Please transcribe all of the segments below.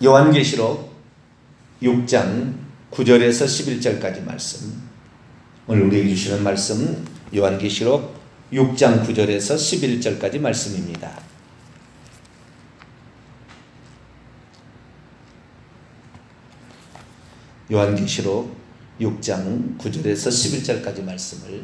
요한계시록 6장 9절에서 11절까지 말씀, 오늘 우리에게 주시는 말씀 요한계시록 6장 9절에서 11절까지 말씀입니다. 요한계시록 6장 9절에서 11절까지 말씀을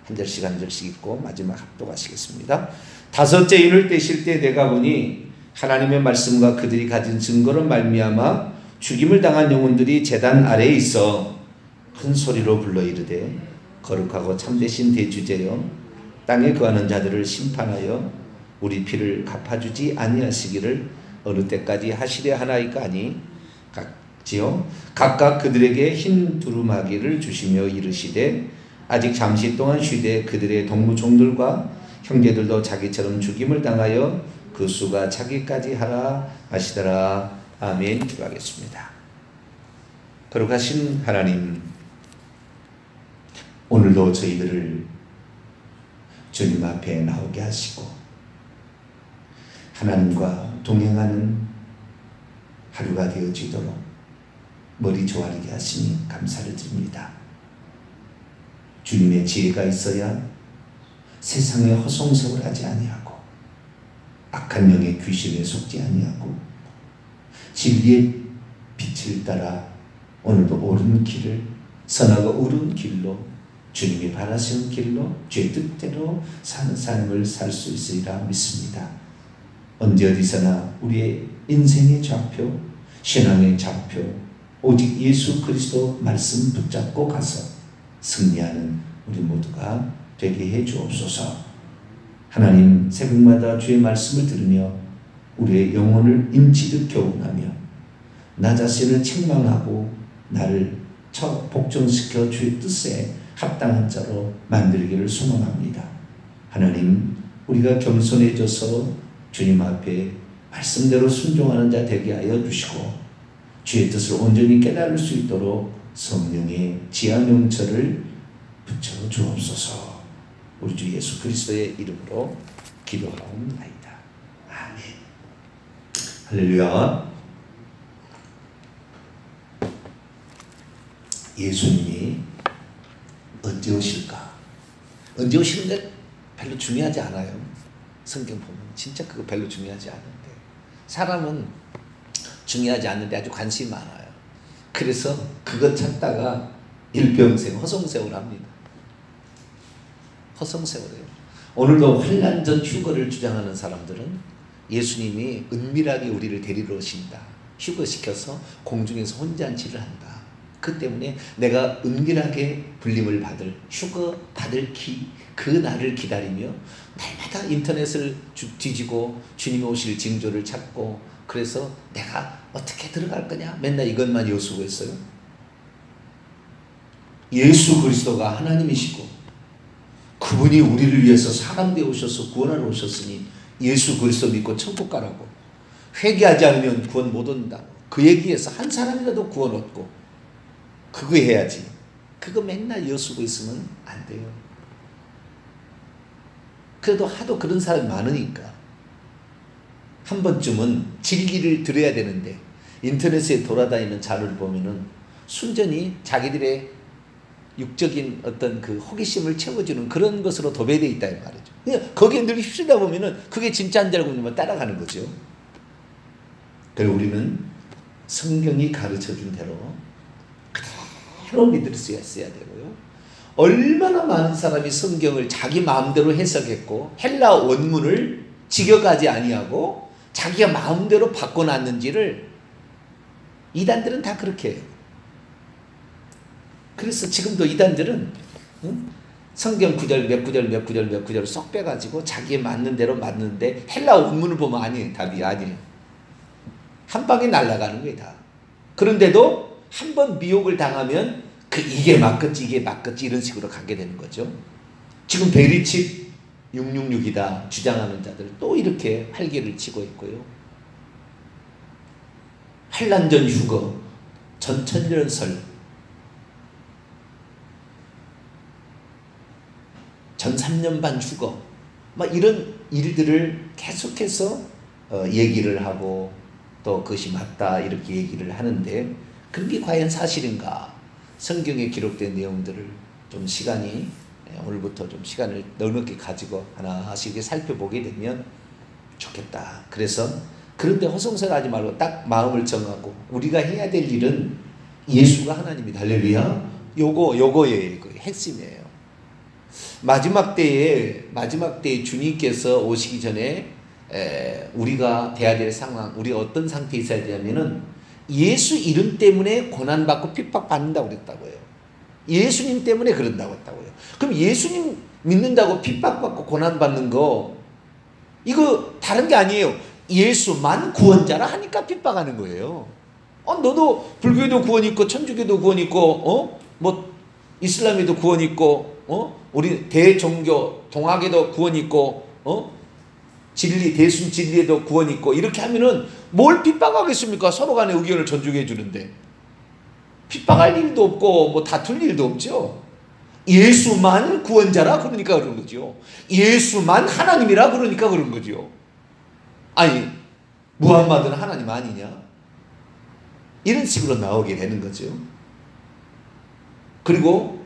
한 절씩 한 절씩 읽고 마지막 합독하시겠습니다. 다섯째 인을 떼실 때 내가 보니 하나님의 말씀과 그들이 가진 증거로 말미암아 죽임을 당한 영혼들이 제단 아래에 있어 큰 소리로 불러 이르되 거룩하고 참되신 대주제여 땅에 거하는 자들을 심판하여 우리 피를 갚아주지 아니하시기를 어느 때까지 하시려 하나이까 하니 각각 그들에게 흰 두루마기를 주시며 이르시되 아직 잠시 동안 쉬되 그들의 동무종들과 형제들도 자기처럼 죽임을 당하여 그 수가 차기까지 하라 하시더라. 아멘. 기도하겠습니다. 거룩하신 하나님, 오늘도 저희들을 주님 앞에 나오게 하시고 하나님과 동행하는 하루가 되어지도록 머리 조아리게 하시니 감사를 드립니다. 주님의 지혜가 있어야 세상에 허송세월 하지 아니하고 악한 영의 귀신에 속지 아니하고 진리의 빛을 따라 오늘도 옳은 길을, 선하고 옳은 길로, 주님이 바라시는 길로 죄 뜻대로 사는 삶을 살 수 있으리라 믿습니다. 언제 어디서나 우리의 인생의 좌표, 신앙의 좌표 오직 예수 그리스도 말씀 붙잡고 가서 승리하는 우리 모두가 되게 해 주옵소서. 하나님, 새벽마다 주의 말씀을 들으며 우리의 영혼을 임치듯 교훈하며 나 자신을 책망하고 나를 복종시켜 주의 뜻에 합당한 자로 만들기를 소망합니다. 하나님, 우리가 겸손해져서 주님 앞에 말씀대로 순종하는 자 되게 하여 주시고 주의 뜻을 온전히 깨달을 수 있도록 성령의 지하 명철을 붙여 주옵소서. 우리 주 예수 그리스도의 이름으로 기도하옵나이다. 아멘. 할렐루야. 예수님이 언제 오실까? 언제 오시는 게 별로 중요하지 않아요. 성경 보면 진짜 그거 별로 중요하지 않은데 사람은 중요하지 않는데 아주 관심이 많아요. 그래서 그것 찾다가 일평생 허송세월 합니다. 허송세월이에요. 오늘도 환난전 휴거를 주장하는 사람들은 예수님이 은밀하게 우리를 데리러 오신다, 휴거시켜서 공중에서 혼잔치를 한다. 그 때문에 내가 은밀하게 불림을 받을, 휴거 받을 그 날을 기다리며 날마다 인터넷을 뒤지고 주님이 오실 징조를 찾고, 그래서 내가 어떻게 들어갈 거냐 맨날 이것만 요수고했어요. 예수 그리스도가 하나님이시고 그분이 우리를 위해서 사람 되어 오셔서 구원하러 오셨으니 예수 그리스도 믿고 천국 가라고. 회개하지 않으면 구원 못 온다. 그 얘기에서 한 사람이라도 구원 얻고 그거 해야지. 그거 맨날 여수고 있으면 안 돼요. 그래도 하도 그런 사람이 많으니까 한 번쯤은 진리를 들어야 되는데 인터넷에 돌아다니는 자료를 보면은 순전히 자기들의 육적인 어떤 그 호기심을 채워주는 그런 것으로 도배되어 있다 이 말이죠. 거기에 늘 휩쓸다 보면은 그게 진짜인 줄 알고 따라가는 거죠. 그리고 우리는 성경이 가르쳐준 대로 그대로 믿을 수 있어야 되고요. 얼마나 많은 사람이 성경을 자기 마음대로 해석했고 헬라 원문을 직역하지 아니하고 자기가 마음대로 바꿔놨는지를 이단들은 다 그렇게 해요. 그래서 지금도 이단들은 성경 구절 몇 구절 쏙 빼가지고 자기에 맞는 대로 맞는데 헬라 원문을 보면 아니에요. 답이 아니에요. 한 방에 날아가는 거예요. 다. 그런데도 한 번 미혹을 당하면 이게 맞겠지 이게 맞겠지 이런 식으로 가게 되는 거죠. 지금 베리칩 666이다 주장하는 자들 또 이렇게 활개를 치고 있고요. 환란전 휴거, 전천년설, 전 3년 반 휴거 막 이런 일들을 계속해서 얘기를 하고 또 그것이 맞다 이렇게 얘기를 하는데 그게 과연 사실인가? 성경에 기록된 내용들을 좀 시간이 오늘부터 좀 시간을 넉넉히 가지고 하나씩 살펴보게 되면 좋겠다. 그래서 그런데 허송세월하지 말고 딱 마음을 정하고 우리가 해야 될 일은 예수가 하나님이다. 할렐루야. 요거예요. 그 핵심이에요. 마지막 때에 주님께서 오시기 전에 우리가 돼야 될 상황, 우리가 어떤 상태에 있어야 되냐면은 예수 이름 때문에 고난받고 핍박받는다고 그랬다고요. 예수님 때문에 그런다고 했다고요. 그럼 예수님 믿는다고 핍박받고 고난받는 거 이거 다른 게 아니에요. 예수만 구원자라 하니까 핍박하는 거예요. 너도 불교에도 구원 있고 천주교도 구원 있고 뭐 이슬람에도 구원 있고 우리 대종교 동학에도 구원 있고 진리 대순 진리에도 구원 있고 이렇게 하면은 뭘 핍박하겠습니까? 서로 간에 의견을 존중해 주는데 핍박할 일도 없고 뭐 다툴 일도 없죠. 예수만 구원자라 그러니까 그런 거죠. 예수만 하나님이라 그러니까 그런 거죠. 아니 무함마드는 하나님 아니냐? 이런 식으로 나오게 되는 거죠. 그리고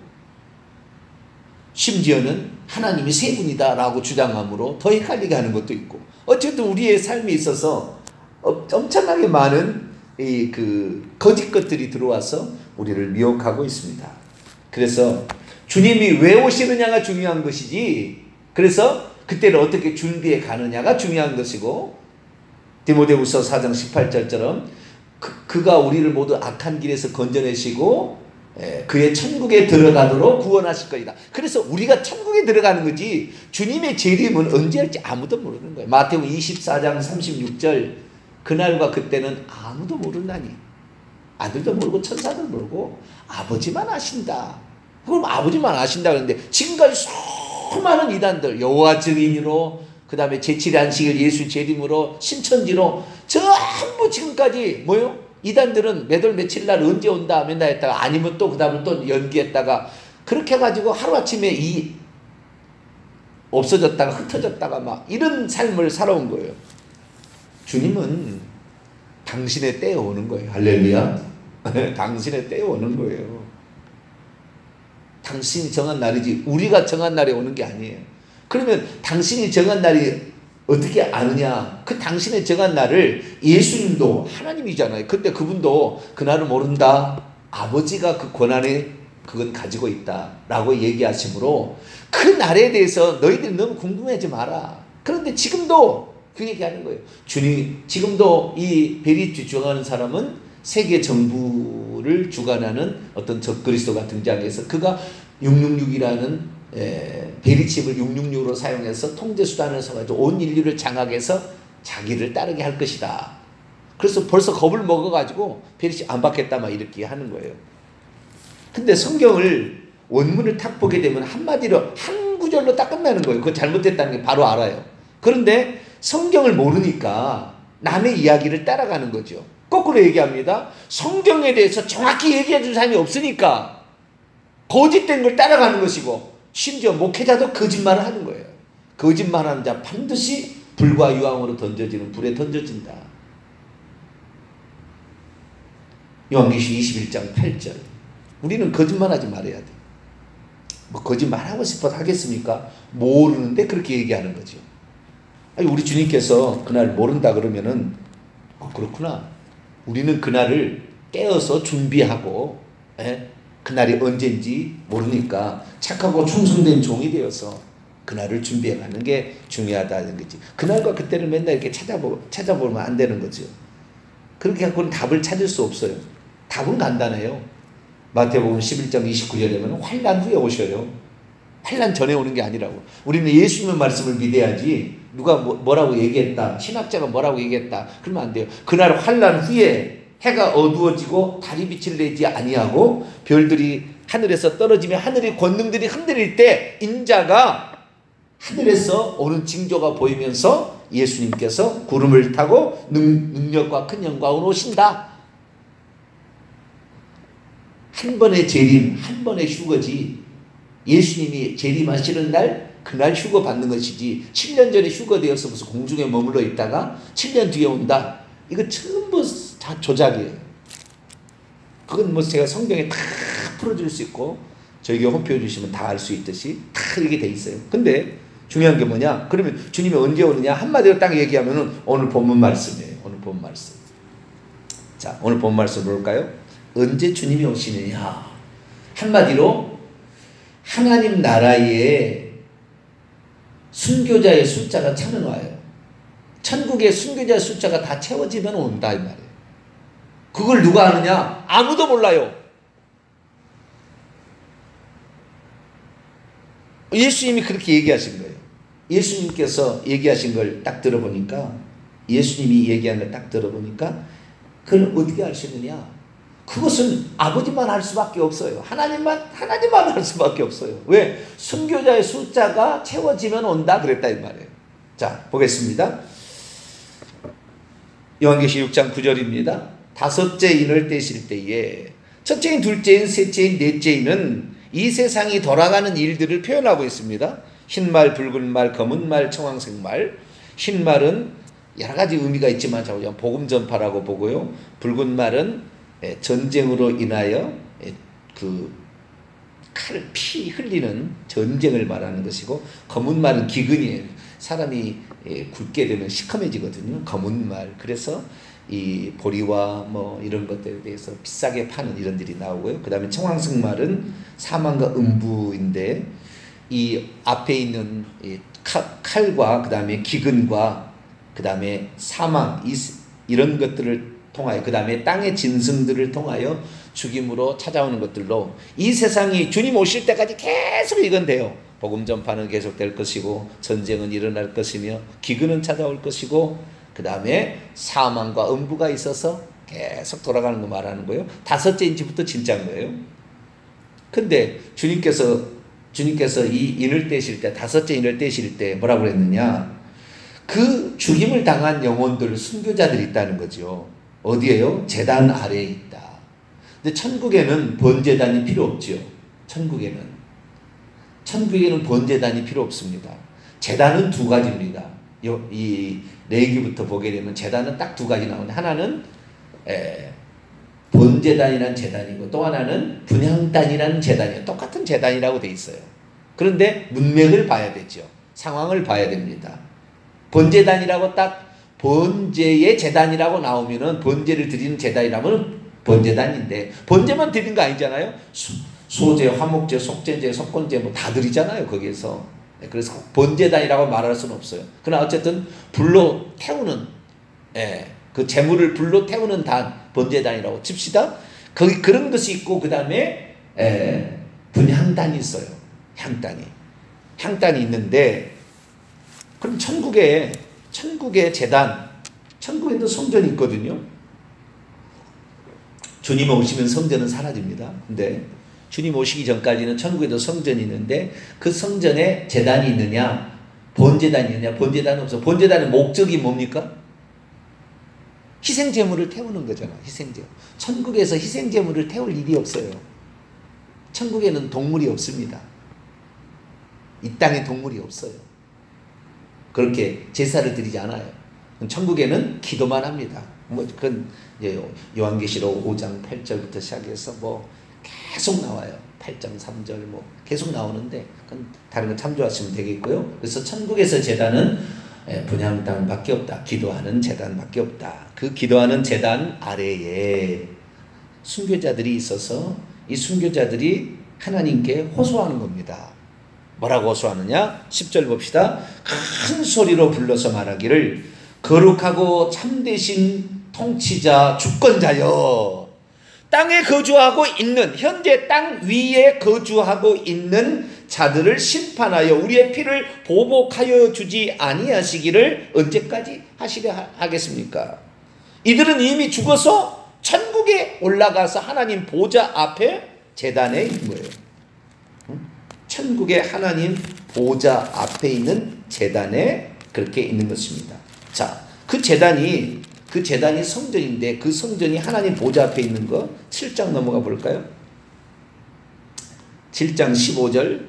심지어는 하나님이 세 분이다라고 주장함으로 더 헷갈리게 하는 것도 있고 어쨌든 우리의 삶에 있어서 엄청나게 많은 거짓 것들이 들어와서 우리를 미혹하고 있습니다. 그래서 주님이 왜 오시느냐가 중요한 것이지 그래서 그때를 어떻게 준비해 가느냐가 중요한 것이고 디모데후서 4장 18절처럼 그가 우리를 모두 악한 길에서 건져내시고 그의 천국에 들어가도록 구원하실 거이다. 그래서 우리가 천국에 들어가는 거지 주님의 재림은 언제 할지 아무도 모르는 거예요. 마태복음 24장 36절 그날과 그때는 아무도 모른다니 아들도 모르고 천사도 모르고 아버지만 아신다. 그럼 아버지만 아신다 그러는데 지금까지 수많은 이단들 여호와 증인으로 그 다음에 제7의 안식일 예수 재림으로 신천지로 전부 지금까지 뭐요? 이단들은 몇 월 며칠 날 언제 온다 맨날 했다가 아니면 또 그 다음에 또 연기했다가 그렇게 해가지고 하루아침에 없어졌다가 흩어졌다가 막 이런 삶을 살아온 거예요. 주님은 당신의 때에 오는 거예요. 할렐루야. 당신의 때에 오는 거예요. 당신이 정한 날이지 우리가 정한 날에 오는 게 아니에요. 그러면 당신이 정한 날이 어떻게 아느냐? 그 당신의 정한 날을 예수님도 하나님이잖아요. 근데 그분도 그날을 모른다. 아버지가 그 권한에 그건 가지고 있다 라고 얘기하시므로 그 날에 대해서 너희들이 너무 궁금해하지 마라. 그런데 지금도 그 얘기하는 거예요. 주님 지금도 이 베리치 주장하는 사람은 세계 정부를 주관하는 어떤 적그리스도가 등장해서 그가 666이라는 베리칩을 666으로 사용해서 통제수단을 써가지고 온 인류를 장악해서 자기를 따르게 할 것이다. 그래서 벌써 겁을 먹어가지고 베리칩 안 받겠다 막 이렇게 하는 거예요. 근데 성경을 원문을 딱 보게 되면 한마디로 한 구절로 딱 끝나는 거예요. 그거 잘못됐다는 게 바로 알아요. 그런데 성경을 모르니까 남의 이야기를 따라가는 거죠. 거꾸로 얘기합니다. 성경에 대해서 정확히 얘기해 준 사람이 없으니까 거짓된 걸 따라가는 것이고 심지어 목회자도 거짓말을 하는 거예요. 거짓말하는 자 반드시 불과 유황으로 던져지는 불에 던져진다. 요한계시록 21장 8절. 우리는 거짓말하지 말아야 돼. 뭐 거짓말하고 싶어서 하겠습니까? 모르는데 그렇게 얘기하는 거죠. 아니, 우리 주님께서 그날 모른다 그러면은 그렇구나. 우리는 그날을 깨어서 준비하고 그날이 언제인지 모르니까 착하고 충성된 종이 되어서 그날을 준비해가는 게 중요하다는 거지. 그날과 그때를 맨날 이렇게 찾아보면 안 되는 거죠. 그렇게 갖고는 답을 찾을 수 없어요. 답은 간단해요. 마태복음 11장 29절에 보면 환난 후에 오셔요. 환난 전에 오는 게 아니라고. 우리는 예수님의 말씀을 믿어야지 누가 뭐라고 얘기했다, 신학자가 뭐라고 얘기했다 그러면 안 돼요. 그날 환난 후에 해가 어두워지고 달이 빛을 내지 아니하고 별들이 하늘에서 떨어지며 하늘의 권능들이 흔들릴 때 인자가 하늘에서 오는 징조가 보이면서 예수님께서 구름을 타고 능력과 큰 영광으로 오신다. 한 번의 재림, 한 번의 휴거지. 예수님이 재림하시는 날 그날 휴거 받는 것이지 7년 전에 휴거되어서 무슨 공중에 머물러 있다가 7년 뒤에 온다. 이거 전부 다 조작이에요. 그건 뭐 제가 성경에 다 풀어줄 수 있고 저에게 홈페이지 주시면 다 알 수 있듯이 다 이렇게 돼 있어요. 근데 중요한 게 뭐냐? 그러면 주님이 언제 오느냐? 한마디로 딱 얘기하면은 오늘 본문 말씀이에요. 오늘 본문 말씀. 자, 오늘 본문 말씀 볼까요? 언제 주님이 오시느냐? 한마디로 하나님 나라에 순교자의 숫자가 차는 와요. 천국의 순교자의 숫자가 다 채워지면 온다 이 말이에요. 그걸 누가 아느냐? 아무도 몰라요. 예수님이 그렇게 얘기하신 거예요. 예수님께서 얘기하신 걸 딱 들어보니까 예수님이 얘기한 걸 딱 들어보니까 그걸 어떻게 알 수 있느냐? 그것은 아버지만 할 수밖에 없어요. 하나님만 할 수밖에 없어요. 왜? 순교자의 숫자가 채워지면 온다 그랬다 이 말이에요. 자, 보겠습니다. 요한계시록 6장 9절입니다. 다섯째 인을 떼실 때에 첫째인, 둘째인, 셋째인, 넷째인은 이 세상이 돌아가는 일들을 표현하고 있습니다. 흰말, 붉은 말, 검은 말, 청황색 말. 흰말은 여러 가지 의미가 있지만 그냥 복음 전파라고 보고요. 붉은 말은 전쟁으로 인하여 그 칼, 피 흘리는 전쟁을 말하는 것이고, 검은 말은 기근이에요. 사람이 굵게 되면 시커매지거든요. 검은 말. 그래서 이 보리와 뭐 이런 것들에 대해서 비싸게 파는 이런 일이 나오고요. 그 다음에 청황색 말은 사망과 음부인데, 이 앞에 있는 이 칼과 그 다음에 기근과 그 다음에 사망 이런 것들을 통하여, 그 다음에 땅의 짐승들을 통하여 죽임으로 찾아오는 것들로 이 세상이 주님 오실 때까지 계속 이건 돼요. 복음 전파는 계속될 것이고, 전쟁은 일어날 것이며, 기근은 찾아올 것이고, 그 다음에 사망과 음부가 있어서 계속 돌아가는 거 말하는 거예요. 다섯째 인치부터 진짜인 거예요. 근데 주님께서 이 인을 떼실 때, 다섯째 인을 떼실 때 뭐라고 그랬느냐? 그 죽임을 당한 영혼들, 순교자들이 있다는 거죠. 어디에요? 제단 아래에 있다. 근데 천국에는 번제단이 필요 없죠. 천국에는 번제단이 필요 없습니다. 제단은 두 가지입니다. 이 레위기부터 보게 되면 제단은 딱 두 가지 나오는데, 하나는 번제단이라는 제단이고 또 하나는 분향단이라는 제단이에요. 똑같은 제단이라고 돼 있어요. 그런데 문맥을 봐야 되죠. 상황을 봐야 됩니다. 번제단이라고 딱 번제의 제단이라고 나오면은, 번제를 드리는 제단이라면 번제단인데, 번제만 드린 거 아니잖아요. 소제, 화목제, 속제제, 속건제 뭐 다 드리잖아요 거기에서. 그래서 번제단이라고 말할 수는 없어요. 그러나 어쨌든 불로 태우는, 그 재물을 불로 태우는 단, 번제단이라고 칩시다. 거기 그런 것이 있고, 그 다음에 분향단이 있어요. 향단이 있는데, 그럼 천국에 제단, 천국에도 성전이 있거든요. 주님 오시면 성전은 사라집니다. 근데 주님 오시기 전까지는 천국에도 성전이 있는데, 그 성전에 제단이 있느냐, 번제단이 있느냐? 번제단은 없어. 번제단의 목적이 뭡니까? 희생제물을 태우는 거잖아. 희생제물. 천국에서 희생제물을 태울 일이 없어요. 천국에는 동물이 없습니다. 이 땅에 동물이 없어요. 그렇게 제사를 드리지 않아요. 천국에는 기도만 합니다. 뭐 그건 이제 요한계시록 5장 8절부터 시작해서 뭐 계속 나와요. 8.3절 뭐 계속 나오는데, 그건 다른 거 참조하시면 되겠고요. 그래서 천국에서 제단은 분향단밖에 없다. 기도하는 제단밖에 없다. 그 기도하는 제단 아래에 순교자들이 있어서 이 순교자들이 하나님께 호소하는 겁니다. 뭐라고 호소하느냐? 10절 봅시다. 큰 소리로 불러서 말하기를, 거룩하고 참되신 통치자 주권자여, 땅에 거주하고 있는, 현재 땅 위에 거주하고 있는 자들을 심판하여 우리의 피를 보복하여 주지 아니하시기를 언제까지 하시려 하겠습니까? 이들은 이미 죽어서 천국에 올라가서 하나님 보좌 앞에 제단에 있는 거예요. 천국의 하나님 보좌 앞에 있는 제단에 그렇게 있는 것입니다. 자, 그 제단이 성전인데 그 성전이 하나님 보좌 앞에 있는 거 7장 넘어가 볼까요? 7장 15절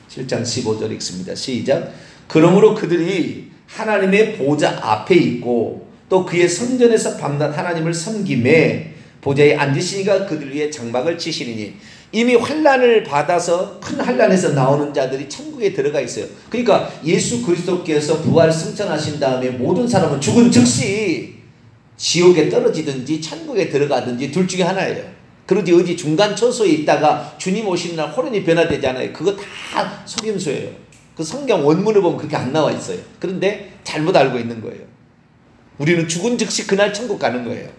7장 15절 읽습니다. 시작. 그러므로 그들이 하나님의 보좌 앞에 있고 또 그의 성전에서 밤낮 하나님을 섬김에 보좌에 앉으시니가 그들 위에 장막을 치시리니 이미 환난을 받아서 큰 환난에서 나오는 자들이 천국에 들어가 있어요. 그러니까 예수 그리스도께서 부활 승천하신 다음에 모든 사람은 죽은 즉시 지옥에 떨어지든지 천국에 들어가든지 둘 중에 하나예요. 그러지 어디 중간 처소에 있다가 주님 오시는 날 호련히 변화되잖아요. 그거 다 속임수예요. 그 성경 원문을 보면 그렇게 안 나와 있어요. 그런데 잘못 알고 있는 거예요. 우리는 죽은 즉시 그날 천국 가는 거예요.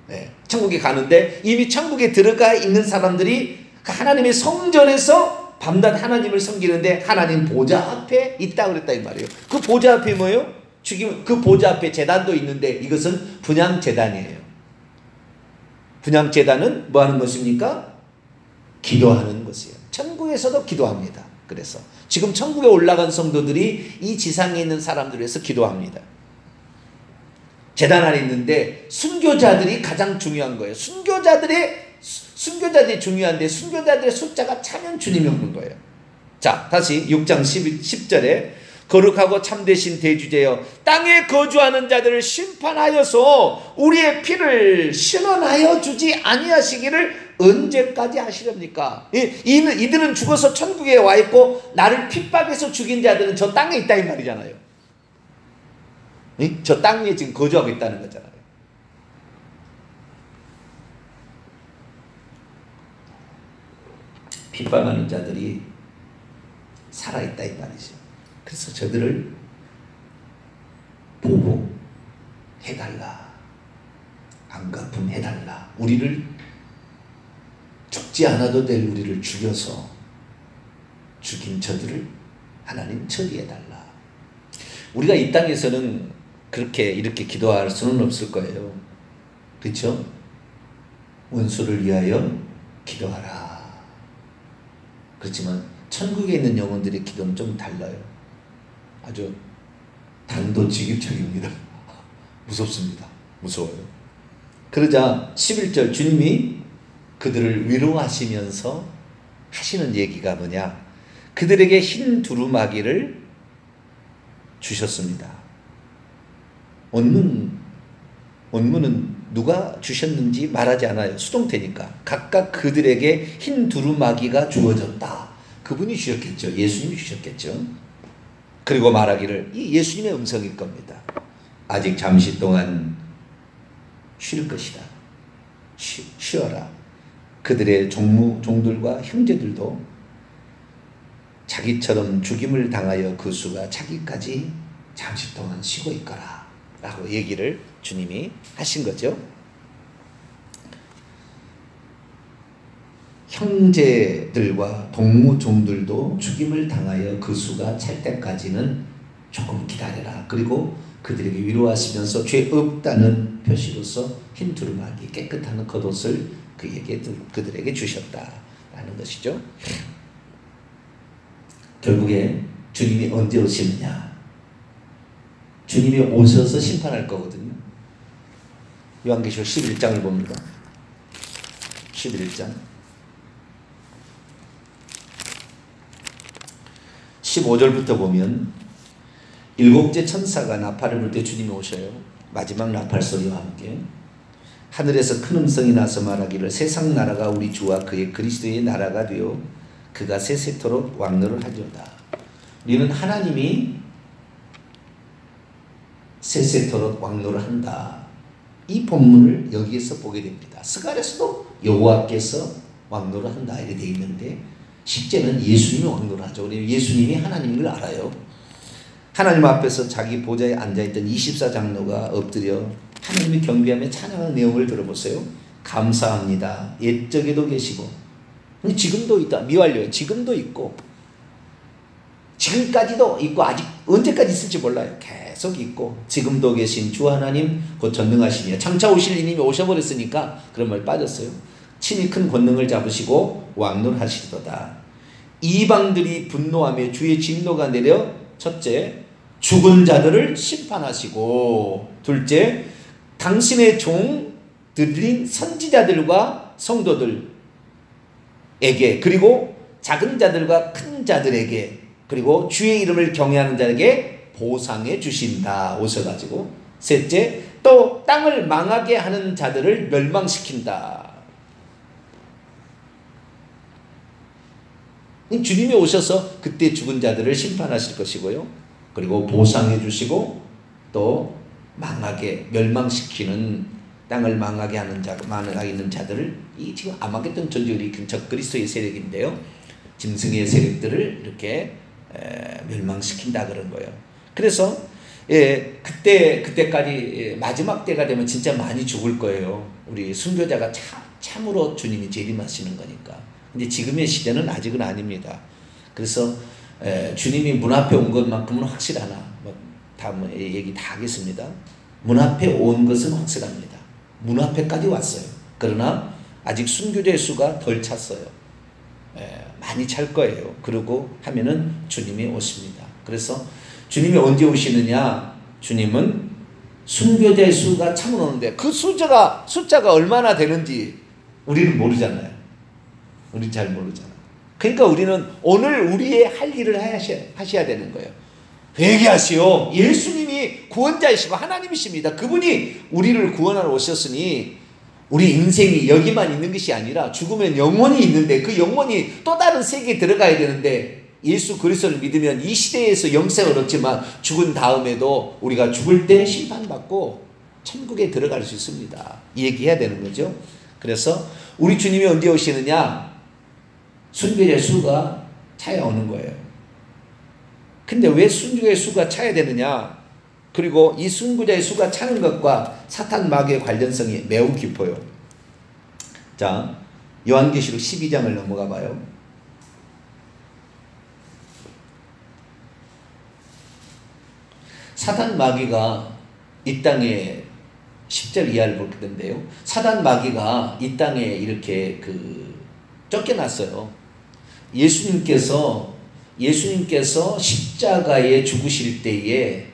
네, 천국에 가는데 이미 천국에 들어가 있는 사람들이 하나님의 성전에서 밤낮 하나님을 섬기는데 하나님 보좌 앞에 있다 그랬다 이 말이에요. 그 보좌 앞에 뭐예요? 그 보좌 앞에 제단도 있는데 이것은 분향 제단이에요. 분향 제단은 뭐 하는 것입니까? 기도하는 것이에요. 천국에서도 기도합니다. 그래서 지금 천국에 올라간 성도들이 이 지상에 있는 사람들을 위해서 기도합니다. 제단 안에 있는데 순교자들이 가장 중요한 거예요. 순교자들이 중요한데 순교자들의 숫자가 차면 주님이 오는 거예요. 자, 다시 6장 10절에 거룩하고 참되신 대주제여 땅에 거주하는 자들을 심판하여서 우리의 피를 신원하여 주지 아니하시기를 언제까지 하시렵니까? 이들은 죽어서 천국에 와 있고 나를 핍박해서 죽인 자들은 저 땅에 있다 이 말이잖아요. 저 땅에 지금 거주하고 있다는 거잖아요. 핍박하는 자들이 살아있다 이 말이죠. 그래서 저들을 보호해달라. 안갚음해달라. 우리를 죽지 않아도 될 우리를 죽여서 죽인 저들을 하나님 처리해달라. 우리가 이 땅에서는 이렇게 기도할 수는 없을 거예요. 그렇죠? 원수를 위하여 기도하라. 그렇지만 천국에 있는 영혼들의 기도는 좀 달라요. 아주 단도직입적입니다. 무섭습니다. 무서워요. 그러자 11절 주님이 그들을 위로하시면서 하시는 얘기가 뭐냐? 그들에게 흰 두루마기를 주셨습니다. 원문은 누가 주셨는지 말하지 않아요. 수동태니까. 각각 그들에게 흰 두루마기가 주어졌다. 그분이 주셨겠죠. 예수님이 주셨겠죠. 그리고 말하기를 이 예수님의 음성일 겁니다. 아직 잠시 동안 쉴 것이다. 쉬어라. 그들의 종들과 형제들도 자기처럼 죽임을 당하여 그 수가 차기까지 잠시 동안 쉬고 있거라 라고 얘기를 주님이 하신 거죠. 형제들과 동무종들도 죽임을 당하여 그 수가 찰 때까지는 조금 기다려라. 그리고 그들에게 위로하시면서 죄 없다는 표시로서 흰 두루마기 깨끗한 겉옷을 그들에게 주셨다라는 것이죠. 결국에 주님이 언제 오시느냐? 주님이 오셔서 심판할 거거든요. 요한계시록 11장을 봅니다. 11장 15절부터 보면 일곱째 천사가 나팔을 불 때 주님이 오셔요. 마지막 나팔 소리와 함께 하늘에서 큰 음성이 나서 말하기를 세상 나라가 우리 주와 그의 그리스도의 나라가 되어 그가 세세토록 왕노를 하리로다. 우리는 하나님이 세세토록 왕노를 한다. 이 본문을 여기에서 보게 됩니다. 스가랴서도 여호와께서 왕노를 한다 이렇게 되어 있는데 실제는 예수님이 왕노를 하죠. 왜냐하면 예수님이 하나님인 걸 알아요. 하나님 앞에서 자기 보좌에 앉아있던 24장로가 엎드려 하나님의 경배하며 찬양하는 내용을 들어보세요. 감사합니다. 옛적에도 계시고 지금도 있다. 미완료예요. 지금도 있고 지금까지도 있고 아직 언제까지 있을지 몰라요. 계속 있고 지금도 계신 주 하나님 곧 전능하시며 장차 오실 이님이 오셔버렸으니까 그런 말 빠졌어요. 친히 큰 권능을 잡으시고 왕론하시리로다. 이방들이 분노하며 주의 진노가 내려 첫째, 죽은 자들을 심판하시고, 둘째, 당신의 종 들린 선지자들과 성도들에게, 그리고 작은 자들과 큰 자들에게, 그리고 주의 이름을 경외하는 자에게 보상해 주신다. 오셔가지고, 셋째, 또 땅을 망하게 하는 자들을 멸망시킨다. 주님이 오셔서 그때 죽은 자들을 심판하실 것이고요. 그리고 보상해 주시고, 또 망하게 멸망시키는, 땅을 망하게 하는 자, 망하게 있는 자들을, 이 지금 아마겟돈 전쟁이 적 그리스도의 세력인데요, 짐승의 세력들을 이렇게 멸망시킨다 그런 거예요. 그래서 그때까지 마지막 때가 되면 진짜 많이 죽을 거예요. 우리 순교자가 참으로 주님이 재림하시는 거니까. 근데 지금의 시대는 아직은 아닙니다. 그래서 주님이 문 앞에 온 것만큼은 확실하나, 다음 얘기 다 하겠습니다. 문 앞에 온 것은 확실합니다. 문 앞에까지 왔어요. 그러나 아직 순교자의 수가 덜 찼어요. 많이 찰 거예요. 그러고 하면은 주님이 오십니다. 그래서 주님이 언제 오시느냐? 주님은 순교자의 수가 참으로 오는데, 그 숫자가 얼마나 되는지 우리는 모르잖아요. 우리 잘 모르잖아요. 그러니까 우리는 오늘 우리의 할 일을 하셔야 되는 거예요. 회개하시오. 예수님이 구원자이시고 하나님이십니다. 그분이 우리를 구원하러 오셨으니 우리 인생이 여기만 있는 것이 아니라 죽으면 영원히 있는데, 그 영원히 또 다른 세계에 들어가야 되는데, 예수 그리스도를 믿으면 이 시대에서 영생을 얻지만 죽은 다음에도 우리가 죽을 때 심판받고 천국에 들어갈 수 있습니다. 얘기해야 되는 거죠. 그래서 우리 주님이 언제 오시느냐? 순교자의 수가 차야 오는 거예요. 근데 왜 순교자의 수가 차야 되느냐? 그리고 이 순교자의 수가 차는 것과 사탄 마귀의 관련성이 매우 깊어요. 자, 요한계시록 12장을 넘어가 봐요. 사탄 마귀가 이 땅에 10절 이하를 볼 텐데요. 사탄 마귀가 이 땅에 이렇게 쫓겨났어요. 예수님께서 십자가에 죽으실 때에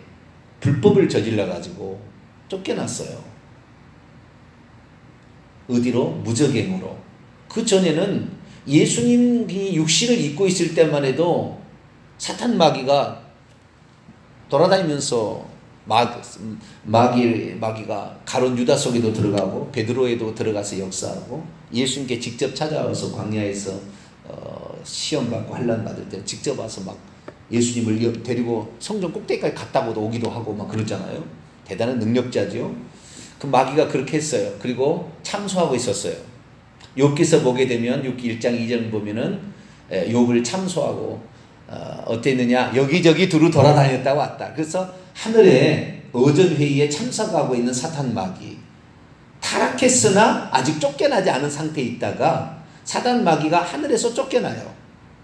불법을 저질러 가지고 쫓겨났어요. 어디로? 무적행으로. 그 전에는 예수님이 육신을 입고 있을 때만 해도 사탄 마귀가 돌아다니면서 마귀가 가룟 유다 속에도 들어가고 베드로에도 들어가서 역사하고, 예수님께 직접 찾아와서 광야에서 시험받고 환난 받을 때 직접 와서 막 예수님을 데리고 성전 꼭대기까지 갔다고도 오기도 하고 막 그러잖아요. 대단한 능력자죠. 그 마귀가 그렇게 했어요. 그리고 참소하고 있었어요. 욥기서 보게 되면 욥기 1장 2절 보면은 욥을 참소하고 어땠느냐? 여기저기 두루 돌아다녔다고 왔다. 그래서 하늘에 어전회의에 참석하고 있는 사탄 마귀, 타락했으나 아직 쫓겨나지 않은 상태에 있다가 사탄 마귀가 하늘에서 쫓겨나요.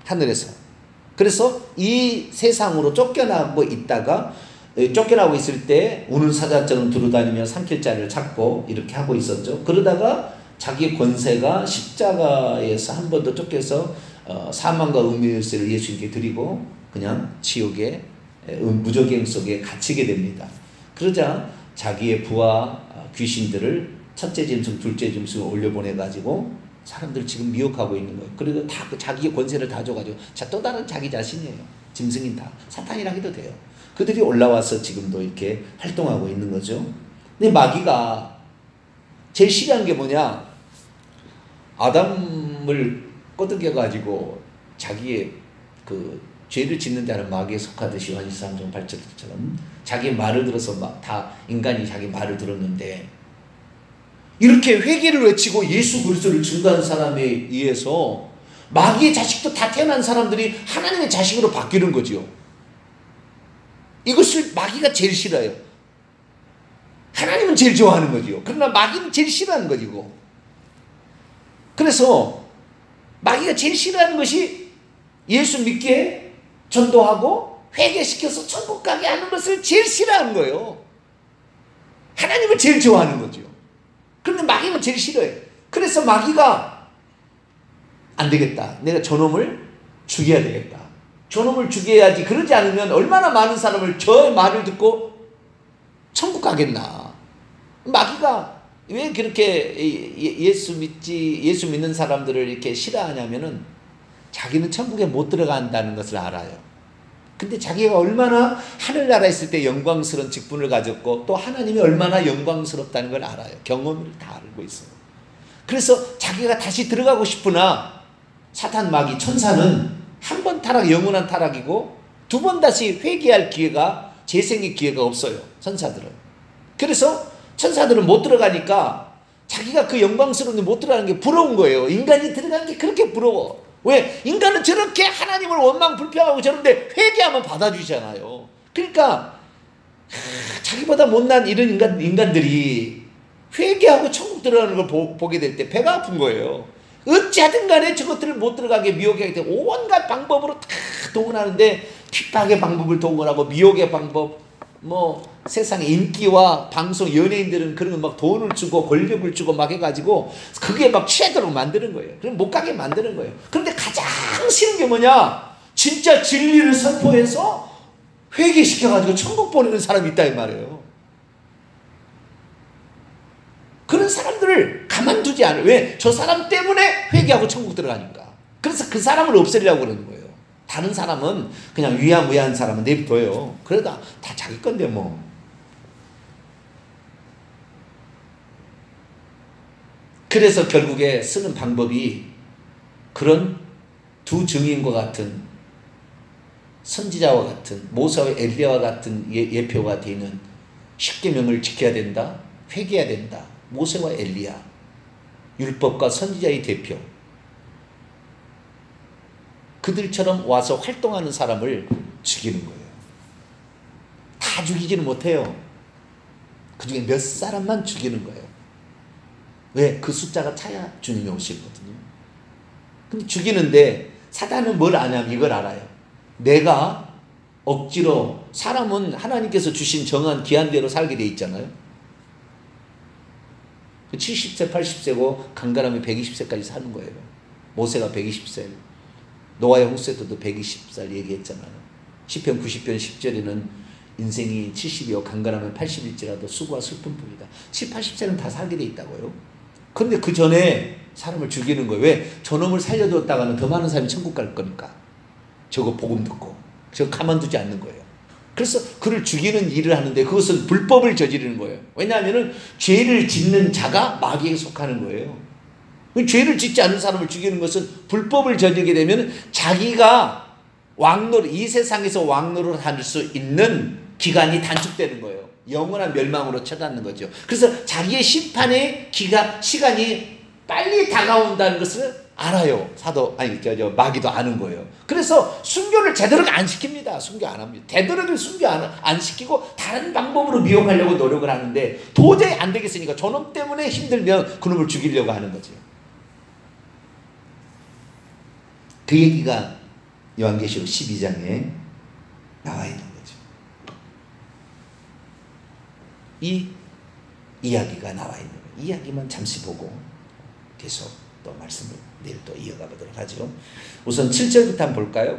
하늘에서. 그래서 이 세상으로 쫓겨나고 있을 때 우는 사자처럼 두루다니며 삼킬 자를 찾고 이렇게 하고 있었죠. 그러다가 자기 권세가 십자가에서 한 번 더 쫓겨서 사망과 음의 열쇠를 예수님께 드리고 그냥 지옥의 무적행 속에 갇히게 됩니다. 그러자 자기의 부하 귀신들을 첫째 짐승, 둘째 짐승을 올려보내가지고 사람들 지금 미혹하고 있는 거예요. 그리고 다 자기의 권세를 다 줘가지고 또 다른 자기 자신이에요. 짐승인 다 사탄이라 해도 돼요. 그들이 올라와서 지금도 이렇게 활동하고 있는 거죠. 근데 마귀가 제일 싫어하는 게 뭐냐? 아담을 꼬드겨가지고 자기의 죄를 짓는 자는 마귀에 속하듯이 요한일서 3장 8절처럼 자기 말을 들어서 다 인간이 자기 말을 들었는데, 이렇게 회개를 외치고 예수 그리스도를 증거한 사람에 의해서 마귀의 자식도 다 태어난 사람들이 하나님의 자식으로 바뀌는 거죠. 이것을 마귀가 제일 싫어요. 하나님은 제일 좋아하는 거죠. 그러나 마귀는 제일 싫어하는 거죠. 그래서 마귀가 제일 싫어하는 것이 예수 믿게 전도하고 회개시켜서 천국 가게 하는 것을 제일 싫어하는 거예요. 하나님을 제일 좋아하는 거죠. 그런데 마귀는 제일 싫어해요. 그래서 마귀가 안 되겠다. 내가 저놈을 죽여야 되겠다. 저놈을 죽여야지. 그러지 않으면 얼마나 많은 사람을 저 말을 듣고 천국 가겠나. 마귀가 왜 그렇게 예수 믿는 사람들을 이렇게 싫어하냐면은 자기는 천국에 못 들어간다는 것을 알아요. 근데 자기가 얼마나 하늘나라에 있을 때 영광스러운 직분을 가졌고 또 하나님이 얼마나 영광스럽다는 걸 알아요. 경험을 다 알고 있어요. 그래서 자기가 다시 들어가고 싶으나 사탄, 마귀, 천사는 한 번 타락, 영원한 타락이고 두 번 다시 회개할 기회가, 재생의 기회가 없어요. 천사들은. 그래서 천사들은 못 들어가니까 자기가 그 영광스러운 데 못 들어가는 게 부러운 거예요. 인간이 들어가는 게 그렇게 부러워. 왜? 인간은 저렇게 하나님을 원망 불평하고 저런데 회개하면 받아주잖아요. 그러니까 자기보다 못난 이런 인간들이 회개하고 천국 들어가는 걸 보게 될 때 배가 아픈 거예요. 어찌하든 간에 저것들을 못 들어가게 미혹하게 되고 온갖 방법으로 다 동원하는데 핍박의 방법을 동원하고 미혹의 방법, 뭐 세상에 인기와 방송, 연예인들은 그런 거 막 돈을 주고 권력을 주고 막 해가지고 그게 막 취하도록 만드는 거예요. 그럼 못 가게 만드는 거예요. 그런데 가장 싫은 게 뭐냐? 진짜 진리를 선포해서 회개시켜가지고 천국 보내는 사람이 있다 이 말이에요. 그런 사람들을 가만두지 않아요. 왜? 저 사람 때문에 회개하고 천국 들어가니까. 그래서 그 사람을 없애려고 그러는 거예요. 다른 사람은 그냥 위야무야한 사람은 내비둬요. 그러다 다 자기 건데 뭐. 그래서 결국에 쓰는 방법이 그런 두 증인과 같은 선지자와 같은 모세와 엘리야와 같은 예표가 되는 십계명을 지켜야 된다. 회개해야 된다. 모세와 엘리야, 율법과 선지자의 대표, 그들처럼 와서 활동하는 사람을 죽이는 거예요. 다 죽이지는 못해요. 그 중에 몇 사람만 죽이는 거예요. 왜? 그 숫자가 차야 주님이 오시거든요. 근데 죽이는데 사단은 뭘 아냐면 이걸 알아요. 내가 억지로, 사람은 하나님께서 주신 정한 기한대로 살게 돼 있잖아요. 70세, 80세고 강가람이 120세까지 사는 거예요. 모세가 120세, 노아의 홍수 때도 120살 얘기했잖아요. 시편 90편 10절에는 인생이 70이요 강가라면 80일지라도 수고와 슬픔뿐이다. 70, 80세는 다 살게 돼 있다고요. 그런데 그 전에 사람을 죽이는 거예요. 왜? 저놈을 살려뒀다가는 더 많은 사람이 천국 갈 거니까. 저거 복음 듣고 저거 가만두지 않는 거예요. 그래서 그를 죽이는 일을 하는데 그것은 불법을 저지르는 거예요. 왜냐하면 죄를 짓는 자가 마귀에 속하는 거예요. 죄를 짓지 않는 사람을 죽이는 것은 불법을 저지르게 되면 자기가 이 세상에서 왕노릇 할 수 있는 기간이 단축되는 거예요. 영원한 멸망으로 쳐닿는 거죠. 그래서 자기의 심판의 시간이 빨리 다가온다는 것을 알아요. 마귀도 아는 거예요. 그래서 순교를 제대로 안 시킵니다. 순교 안 합니다. 되도록이면 순교 안 시키고 다른 방법으로 미혹하려고 노력을 하는데 도저히 안 되겠으니까 저놈 때문에 힘들면 그놈을 죽이려고 하는 거죠. 그 얘기가 요한계시록 12장에 나와 있는 거죠. 이 이야기가 나와 있는 거예요. 이 이야기만 잠시 보고 계속 또 말씀을 내일 또 이어가 보도록 하죠. 우선 7절부터 한번 볼까요?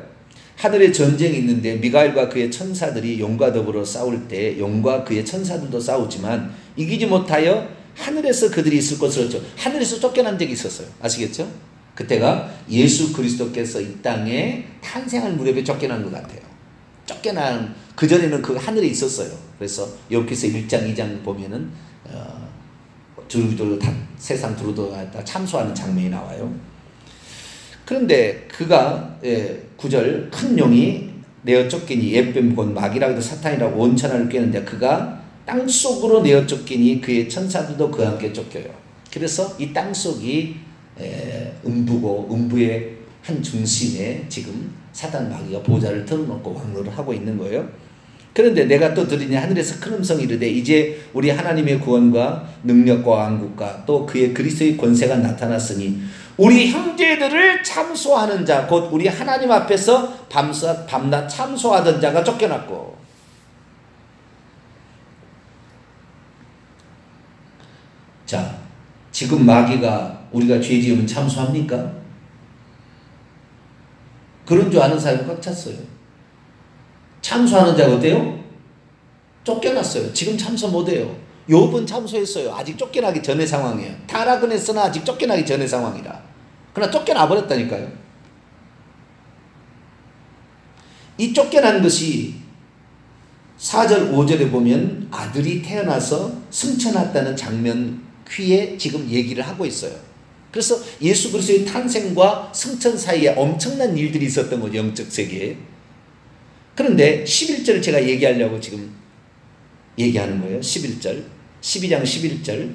하늘에 전쟁이 있는데 미가엘과 그의 천사들이 용과 더불어 싸울 때 용과 그의 천사들도 싸우지만 이기지 못하여 하늘에서 그들이 있을 것으로 하늘에서 쫓겨난 적이 있었어요. 아시겠죠? 그때가 예수 그리스도께서 이 땅에 탄생할 무렵에 쫓겨난 것 같아요. 쫓겨난, 그전에는 그 하늘에 있었어요. 그래서 욥기서 1장 2장 보면은 두루두루 세상 두루두루 참소하는 장면이 나와요. 그런데 그가 9절 큰 용이 내어 쫓기니 옛뱀 곧 마귀라고도 사탄이라고 온 천하를 꿰는데 그가 땅속으로 내어 쫓기니 그의 천사들도 그와 함께 쫓겨요. 그래서 이 땅속이 음부고 음부의 한 중심에 지금 사단 마귀가 보좌를 틀어놓고 왕노를 하고 있는 거예요. 그런데 내가 또 들으니 하늘에서 큰 음성이 이르되 이제 우리 하나님의 구원과 능력과 왕국과 또 그의 그리스도의 권세가 나타났으니 우리 형제들을 참소하는 자 곧 우리 하나님 앞에서 밤낮 참소하던 자가 쫓겨났고. 자, 지금 마귀가 우리가 죄 지으면 참소합니까? 그런 줄 아는 사람이 꽉 찼어요. 참소하는 자가 어때요? 쫓겨났어요. 지금 참소 못해요. 욥은 참소했어요. 아직 쫓겨나기 전의 상황이에요. 타락은 했으나 아직 쫓겨나기 전의 상황이라. 그러나 쫓겨나 버렸다니까요. 이 쫓겨난 것이 4절 5절에 보면 아들이 태어나서 승천했다는 장면 퀴에 지금 얘기를 하고 있어요. 그래서 예수 그리스도의 탄생과 승천 사이에 엄청난 일들이 있었던 거죠. 영적 세계에. 그런데 11절을 제가 얘기하려고 지금 얘기하는 거예요. 11절 12장 11절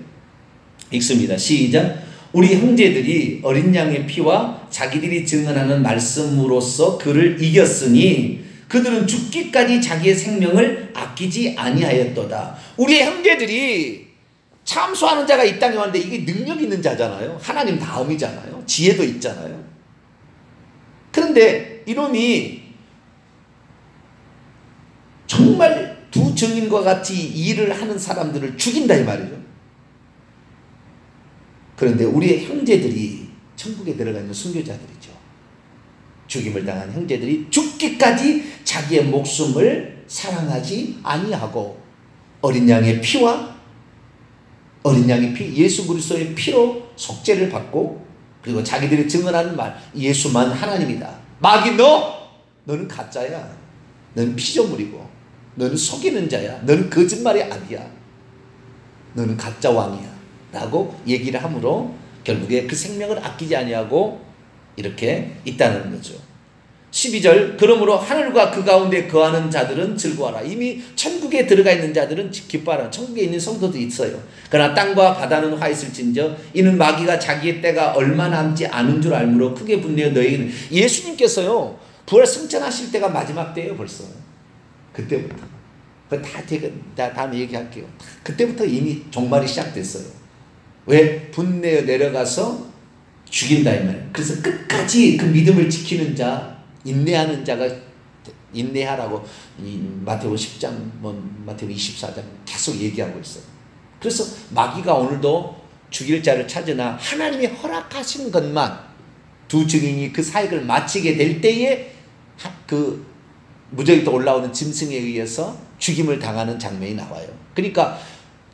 읽습니다. 시작. 우리 형제들이 어린 양의 피와 자기들이 증언하는 말씀으로써 그를 이겼으니 그들은 죽기까지 자기의 생명을 아끼지 아니하였도다. 우리의 형제들이 참소하는 자가 이 땅에 왔는데 이게 능력 있는 자잖아요. 하나님 다음이잖아요. 지혜도 있잖아요. 그런데 이놈이 정말 두 증인과 같이 일을 하는 사람들을 죽인다 이 말이죠. 그런데 우리의 형제들이 천국에 들어가 있는 순교자들이죠. 죽임을 당한 형제들이 죽기까지 자기의 목숨을 사랑하지 아니하고 어린 양의 피 예수 그리스도의 피로 속죄를 받고 그리고 자기들이 증언하는 말 예수만 하나님이다. 마귀 너는 가짜야. 너는 피조물이고 너는 속이는 자야. 너는 거짓말의 아비야. 너는 가짜 왕이야. 라고 얘기를 함으로 결국에 그 생명을 아끼지 아니하고 이렇게 있다는 거죠. 12절 그러므로 하늘과 그 가운데 거하는 자들은 즐거워하라. 이미 천국에 들어가 있는 자들은 기뻐하라. 천국에 있는 성도도 있어요. 그러나 땅과 바다는 화 있을진저 이는 마귀가 자기의 때가 얼마 남지 않은 줄 알므로 크게 분내어 너희는 예수님께서요 부활 승천하실 때가 마지막 때예요. 벌써 그때부터 다 다음에 얘기할게요. 그때부터 이미 종말이 시작됐어요. 왜? 분내어 내려가서 죽인다 이 말. 그래서 끝까지 그 믿음을 지키는 자 인내하는 자가 인내하라고 이 마태복음 10장 마태복음 24장 계속 얘기하고 있어요. 그래서 마귀가 오늘도 죽일 자를 찾으나 하나님이 허락하신 것만 두 증인이 그 사역을 마치게 될 때에 그 무저기도 올라오는 짐승에 의해서 죽임을 당하는 장면이 나와요. 그러니까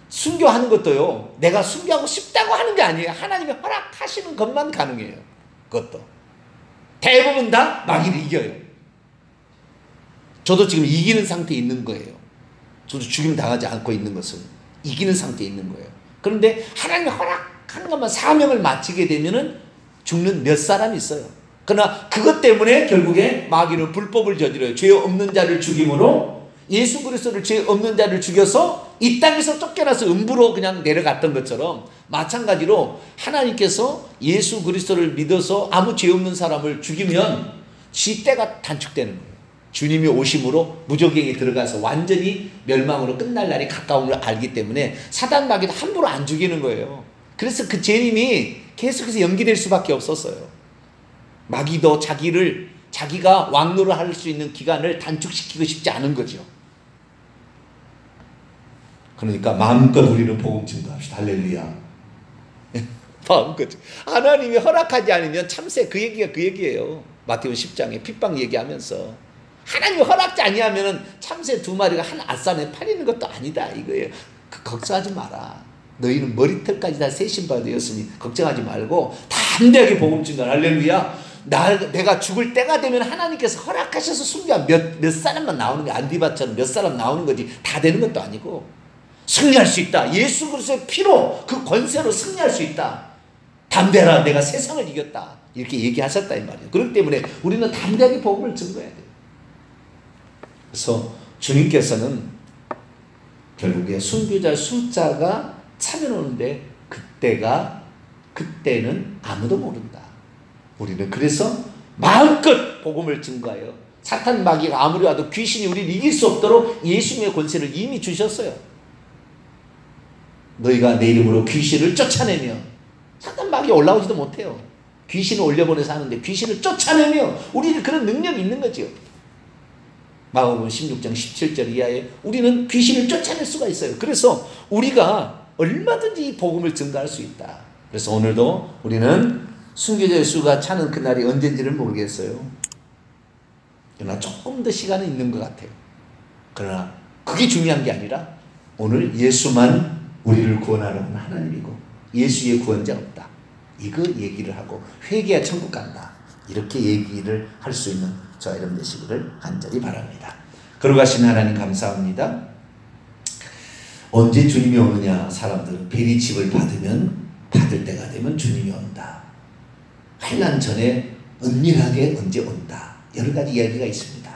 순교하는 것도요 내가 순교하고 싶다고 하는 게 아니에요. 하나님이 허락하시는 것만 가능해요. 그것도 대부분 다 마귀를 이겨요. 저도 지금 이기는 상태에 있는 거예요. 저도 죽임 당하지 않고 있는 것은 이기는 상태에 있는 거예요. 그런데 하나님이 허락하는 것만 사명을 마치게 되면은 죽는 몇 사람이 있어요. 그러나 그것 때문에 결국에 마귀는 불법을 저질러요. 죄 없는 자를 죽임으로 예수 그리스도를 죄 없는 자를 죽여서 이 땅에서 쫓겨나서 음부로 그냥 내려갔던 것처럼 마찬가지로 하나님께서 예수 그리스도를 믿어서 아무 죄 없는 사람을 죽이면 지 때가 단축되는 거예요. 주님이 오심으로 무저갱에 들어가서 완전히 멸망으로 끝날 날이 가까운 걸 알기 때문에 사단 마귀도 함부로 안 죽이는 거예요. 그래서 그 재림이 계속해서 연기될 수밖에 없었어요. 마귀도 자기가 왕노를 할 수 있는 기간을 단축시키고 싶지 않은 거죠. 그러니까 마음껏 우리는 복음 증거합시다. 할렐루야. 마음껏. 하나님이 허락하지 않으면 참새 그 얘기가 그 얘기예요. 마태복음 10장에 핍박 얘기하면서 하나님이 허락지 아니하면 참새 2마리가 한 아산에 팔리는 것도 아니다 이거예요. 걱정하지 마라. 너희는 머리털까지 다 세신바 되었으니 걱정하지 말고 담대하게 복음 증거하라. 할렐루야. 내가 죽을 때가 되면 하나님께서 허락하셔서 순교한 몇 사람만 나오는 게 안디바처럼 몇 사람 나오는 거지 다 되는 것도 아니고 승리할 수 있다. 예수 그리스도의 피로 그 권세로 승리할 수 있다. 담대하라. 내가 세상을 이겼다. 이렇게 얘기하셨다 이 말이에요. 그렇기 때문에 우리는 담대하게 복음을 증거해야 돼요. 그래서 주님께서는 결국에 순교자 숫자가 차면 오는데 그때는 아무도 모른다. 우리는 그래서 마음껏 복음을 증거하여 사탄 마귀가 아무리 와도 귀신이 우리를 이길 수 없도록 예수님의 권세를 이미 주셨어요. 너희가 내 이름으로 귀신을 쫓아내며 사탄 마귀 올라오지도 못해요. 귀신을 올려보내서 하는데 귀신을 쫓아내며 우리는 그런 능력이 있는 거죠. 마가복음 16장 17절 이하에 우리는 귀신을 쫓아낼 수가 있어요. 그래서 우리가 얼마든지 이 복음을 증거할 수 있다. 그래서 오늘도 우리는 순교자의 수가 차는 그날이 언젠지를 모르겠어요. 그러나 조금 더 시간은 있는 것 같아요. 그러나 그게 중요한 게 아니라 오늘 예수만 우리를 구원하는 하나님이고 예수의 구원자 없다. 이거 얘기를 하고 회개야 천국 간다. 이렇게 얘기를 할 수 있는 저와 여러분 되시기를 간절히 바랍니다. 거룩하신 하나님 감사합니다. 언제 주님이 오느냐? 사람들은 베리칩을 받을 때가 되면 주님이 온다. 환난 전에 은밀하게 언제 온다. 여러 가지 이야기가 있습니다.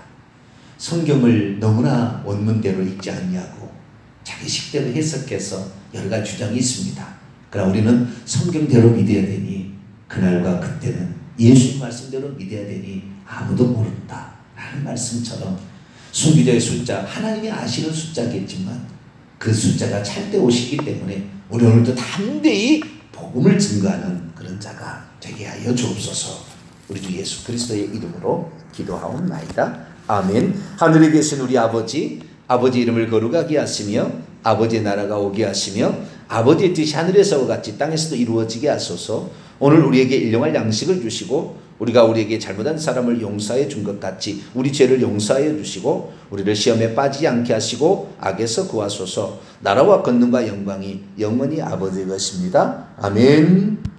성경을 너무나 원문대로 읽지 않냐고 자기 식대로 해석해서 여러 가지 주장이 있습니다. 그러나 우리는 성경대로 믿어야 되니 그날과 그때는 예수님 말씀대로 믿어야 되니 아무도 모른다 라는 말씀처럼 순교자의 숫자, 하나님이 아시는 숫자겠지만 그 숫자가 찰 때 오시기 때문에 우리 오늘도 담대히 복음을 증거하는 그런 자가 되게 하여 주옵소서. 우리 주 예수 그리스도의 이름으로 기도하옵나이다. 아멘. 하늘에 계신 우리 아버지, 아버지 이름을 거룩하게 하시며 아버지의 나라가 오게 하시며 아버지의 뜻이 하늘에서와 같이 땅에서도 이루어지게 하소서. 오늘 우리에게 일용할 양식을 주시고 우리가 우리에게 잘못한 사람을 용서해 준 것 같이 우리 죄를 용서하여 주시고 우리를 시험에 빠지지 않게 하시고 악에서 구하소서. 나라와 권능과 영광이 영원히 아버지의 것입니다. 아멘.